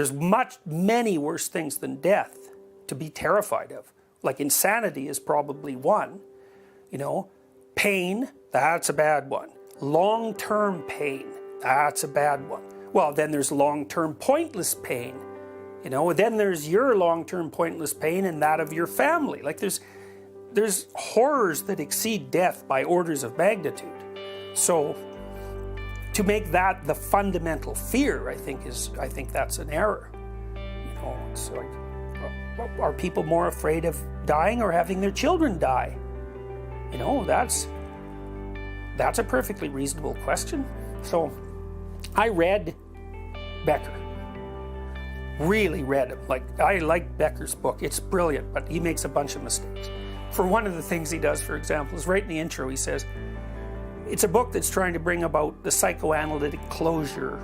There's many worse things than death to be terrified of. Like insanity is probably one. You know, pain, that's a bad one. Long-term pain, that's a bad one. Well, then there's long-term pointless pain. You know, then there's your long-term pointless pain and that of your family. Like there's horrors that exceed death by orders of magnitude. So to make that the fundamental fear, I think that's an error. You know, it's like, are people more afraid of dying or having their children die? You know, that's a perfectly reasonable question. So I read Becker. Really read him. Like, I like Becker's book. It's brilliant, but he makes a bunch of mistakes. For one of the things he does, for example, is right in the intro he says, it's a book that's trying to bring about the psychoanalytic closure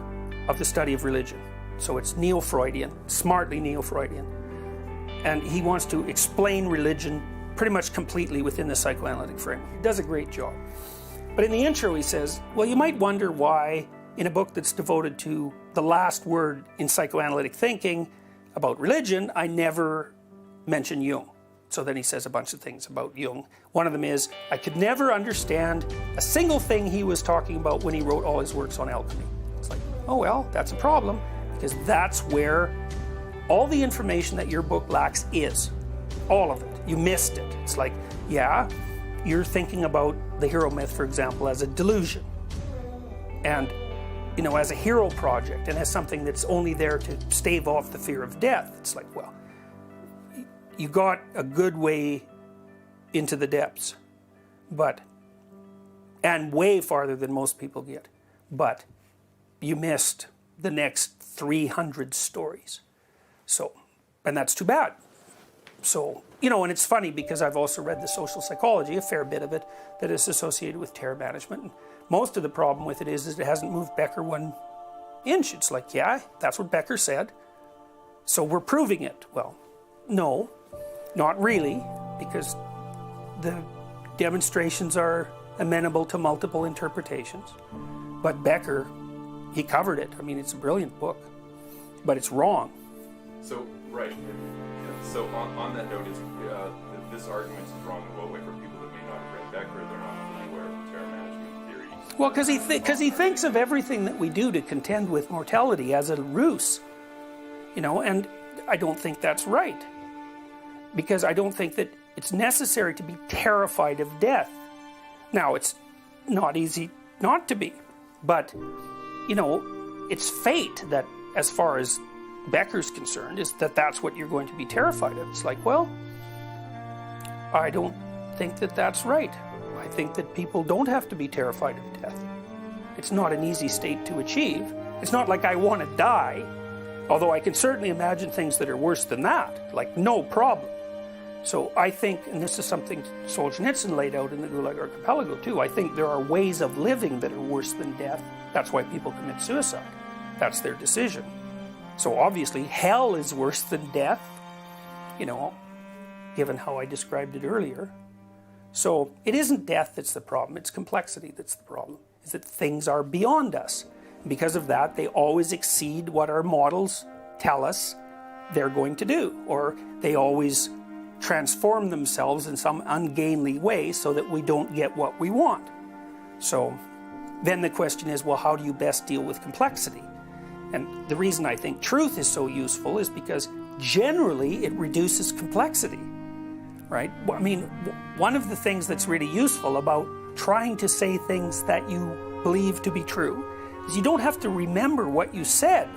of the study of religion. So it's neo-Freudian, smartly neo-Freudian. And he wants to explain religion pretty much completely within the psychoanalytic framework. He does a great job. But in the intro he says, well, you might wonder why in a book that's devoted to the last word in psychoanalytic thinking about religion, I never mention Jung. So then he says a bunch of things about Jung. One of them is, I could never understand a single thing he was talking about when he wrote all his works on alchemy. It's like, oh well, that's a problem, because that's where all the information that your book lacks is. All of it. You missed it. It's like, yeah, you're thinking about the hero myth, for example, as a delusion. And, you know, as a hero project, and as something that's only there to stave off the fear of death. It's like, well, you got a good way into the depths, and way farther than most people get, but you missed the next 300 stories. So, and that's too bad. So, you know, and it's funny because I've also read the social psychology, a fair bit of it, that is associated with terror management. And most of the problem with it is it hasn't moved Becker 1 inch. It's like, yeah, that's what Becker said, so we're proving it. Well, no, not really, because the demonstrations are amenable to multiple interpretations. But Becker, he covered it. I mean, it's a brilliant book, but it's wrong. So, right. So on that note, this argument is wrong in what way for people that may not have read Becker, they're not fully aware of terror management theory. Well, because he thinks of everything that we do to contend with mortality as a ruse, you know, and I don't think that's right. Because I don't think that it's necessary to be terrified of death. Now, it's not easy not to be, but, you know, it's fate that, as far as Becker's concerned, is that that's what you're going to be terrified of. It's like, well, I don't think that that's right. I think that people don't have to be terrified of death. It's not an easy state to achieve. It's not like I want to die, although I can certainly imagine things that are worse than that, like no problem. So I think, and this is something Solzhenitsyn laid out in the Gulag Archipelago too, I think there are ways of living that are worse than death. That's why people commit suicide. That's their decision. So obviously hell is worse than death, you know, given how I described it earlier. So it isn't death that's the problem, it's complexity that's the problem. Is that things are beyond us. And because of that, they always exceed what our models tell us they're going to do, or they always transform themselves in some ungainly way so that we don't get what we want. So then the question is, well, how do you best deal with complexity? And the reason I think truth is so useful is because generally it reduces complexity, right? I mean, one of the things that's really useful about trying to say things that you believe to be true is you don't have to remember what you said.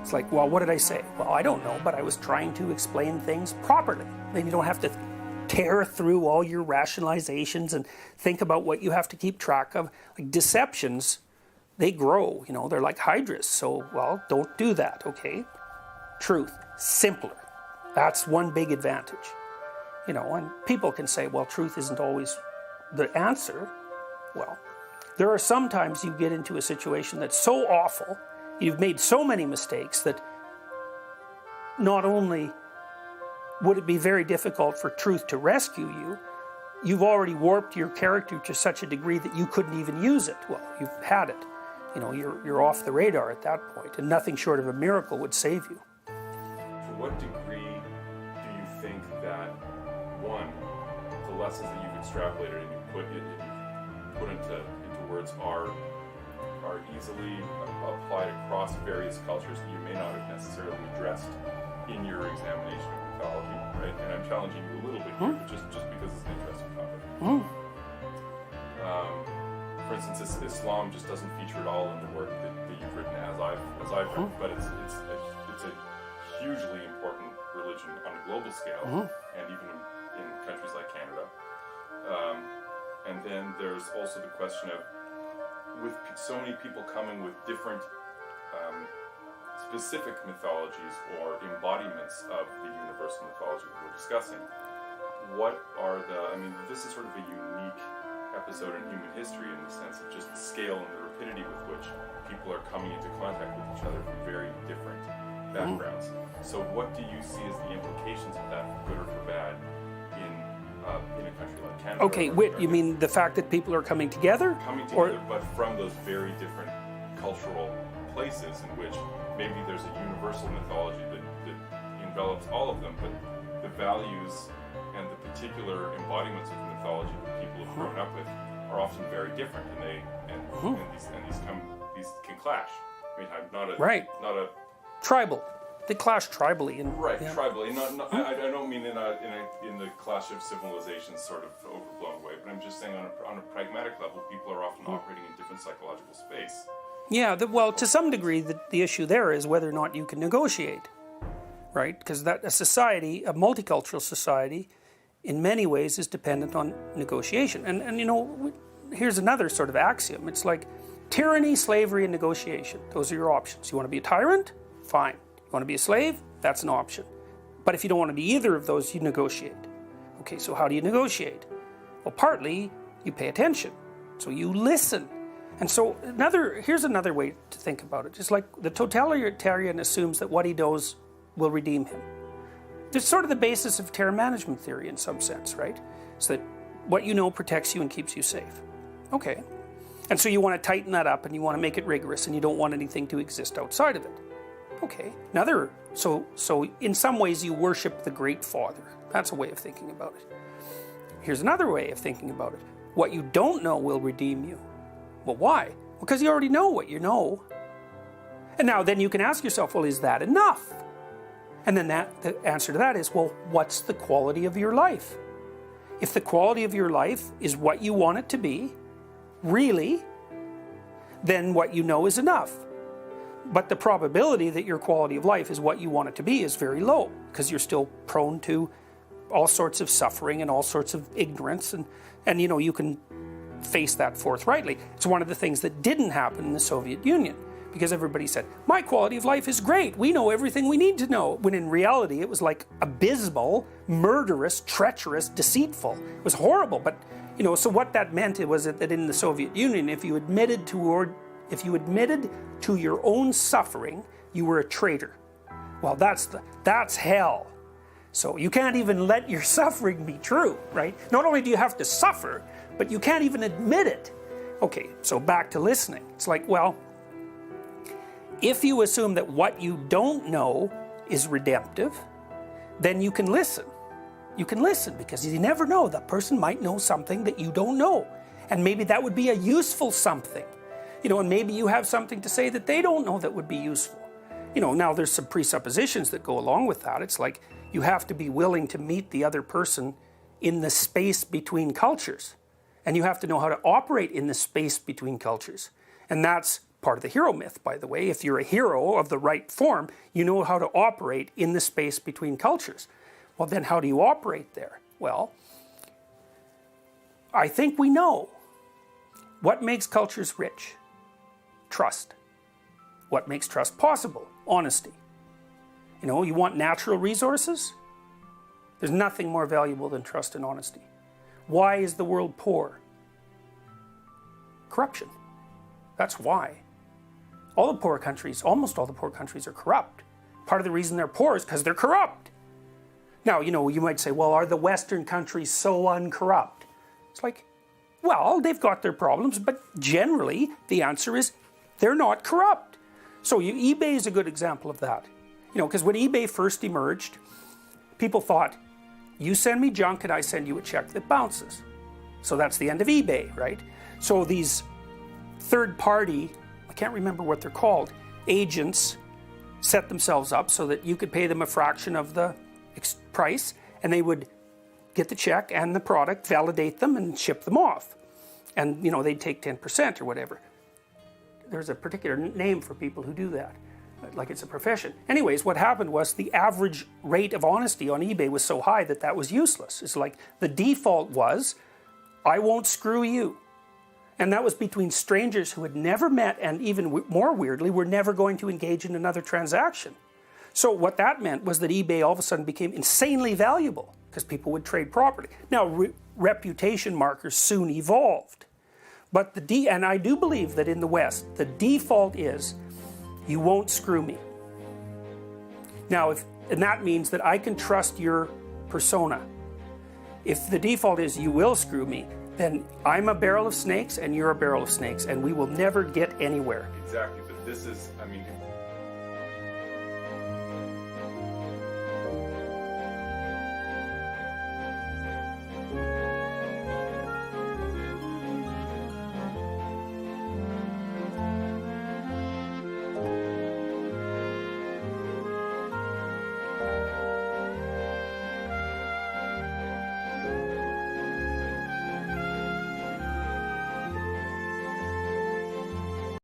It's like, well, what did I say? Well, I don't know, but I was trying to explain things properly. Then you don't have to tear through all your rationalizations and think about what you have to keep track of. Like deceptions, they grow, you know, they're like hydras. So, well, don't do that, okay? Truth, simpler. That's one big advantage. You know, and people can say, well, truth isn't always the answer. Well, there are sometimes you get into a situation that's so awful, you've made so many mistakes that not only would it be very difficult for truth to rescue you, you've already warped your character to such a degree that you couldn't even use it. Well, you've had it. you're off the radar at that point, and nothing short of a miracle would save you. To what degree do you think that, one, the lessons that you've extrapolated and you put into words are easily applied across various cultures that you may not have necessarily addressed in your examination of mythology, right? And I'm challenging you a little bit here, but just because it's an interesting topic. For instance, Islam just doesn't feature at all in the work that you've written as I've read, but it's a hugely important religion on a global scale, and even in countries like Canada. And then there's also the question of, with so many people coming with different specific mythologies or embodiments of the universal mythology that we're discussing, what are this is sort of a unique episode in human history in the sense of just the scale and the rapidity with which people are coming into contact with each other from very different backgrounds. So what do you see as the implications of that, for good or for bad, in a country like Canada? Okay, you mean the fact that people are coming together? Coming together, but from those very different cultural places in which maybe there's a universal mythology that envelops all of them, but the values and the particular embodiments of the mythology that people have grown up with are often very different, and these can clash. I mean, not a tribal. They clash tribally, tribally. I don't mean in the clash of civilizations sort of overblown way, but I'm just saying on a pragmatic level, people are often operating in different psychological space. Yeah, well, to some degree, the issue there is whether or not you can negotiate, right? Because a society, a multicultural society, in many ways is dependent on negotiation. And here's another sort of axiom. It's like tyranny, slavery, and negotiation. Those are your options. You want to be a tyrant? Fine. You want to be a slave? That's an option. But if you don't want to be either of those, you negotiate. Okay, so how do you negotiate? Well, partly you pay attention. So you listen. And so here's another way to think about it. Just like the totalitarian assumes that what he knows will redeem him. It's sort of the basis of terror management theory in some sense, right? So that what you know protects you and keeps you safe. Okay. And so you want to tighten that up and you want to make it rigorous and you don't want anything to exist outside of it. Okay. So in some ways you worship the Great Father. That's a way of thinking about it. Here's another way of thinking about it. What you don't know will redeem you. Well, why? Because you already know what you know. And now then you can ask yourself, well, is that enough? And then the answer to that is, well, what's the quality of your life? If the quality of your life is what you want it to be, really, then what you know is enough. But the probability that your quality of life is what you want it to be is very low, because you're still prone to all sorts of suffering and all sorts of ignorance, and you can face that forthrightly. It's one of the things that didn't happen in the Soviet Union, because everybody said, my quality of life is great, we know everything we need to know, when in reality it was like abysmal, murderous, treacherous, deceitful. It was horrible, but so what that meant was that in the Soviet Union, if you admitted to your own suffering, you were a traitor. Well, that's hell. So you can't even let your suffering be true, right? Not only do you have to suffer, but you can't even admit it. Okay, so back to listening. It's like, well, if you assume that what you don't know is redemptive, then you can listen. You can listen because you never know. That person might know something that you don't know. And maybe that would be a useful something. And maybe you have something to say that they don't know that would be useful. Now there's some presuppositions that go along with that. It's like you have to be willing to meet the other person in the space between cultures. And you have to know how to operate in the space between cultures. And that's part of the hero myth, by the way. If you're a hero of the right form, you know how to operate in the space between cultures. Well, then how do you operate there? Well, I think we know. What makes cultures rich? Trust. What makes trust possible? Honesty. You want natural resources? There's nothing more valuable than trust and honesty. Why is the world poor? Corruption. That's why. Almost all the poor countries are corrupt. Part of the reason they're poor is because they're corrupt. Now, you might say, well, are the Western countries so uncorrupt? It's like, well, they've got their problems, but generally the answer is They're not corrupt. So eBay is a good example of that. You know, because when eBay first emerged, people thought, you send me junk and I send you a check that bounces. So that's the end of eBay, right? So these third party, I can't remember what they're called, agents set themselves up so that you could pay them a fraction of the price, and they would get the check and the product, validate them, and ship them off. And, you know, they'd take 10% or whatever. There's a particular name for people who do that, like it's a profession. Anyways, what happened was the average rate of honesty on eBay was so high that that was useless. It's like the default was, I won't screw you. And that was between strangers who had never met, and even more weirdly, were never going to engage in another transaction. So what that meant was that eBay all of a sudden became insanely valuable because people would trade property. Now, reputation markers soon evolved. But and I do believe that in the West, the default is, you won't screw me. Now, and that means that I can trust your persona. If the default is, you will screw me, then I'm a barrel of snakes and you're a barrel of snakes, and we will never get anywhere. Exactly, but this is, I mean,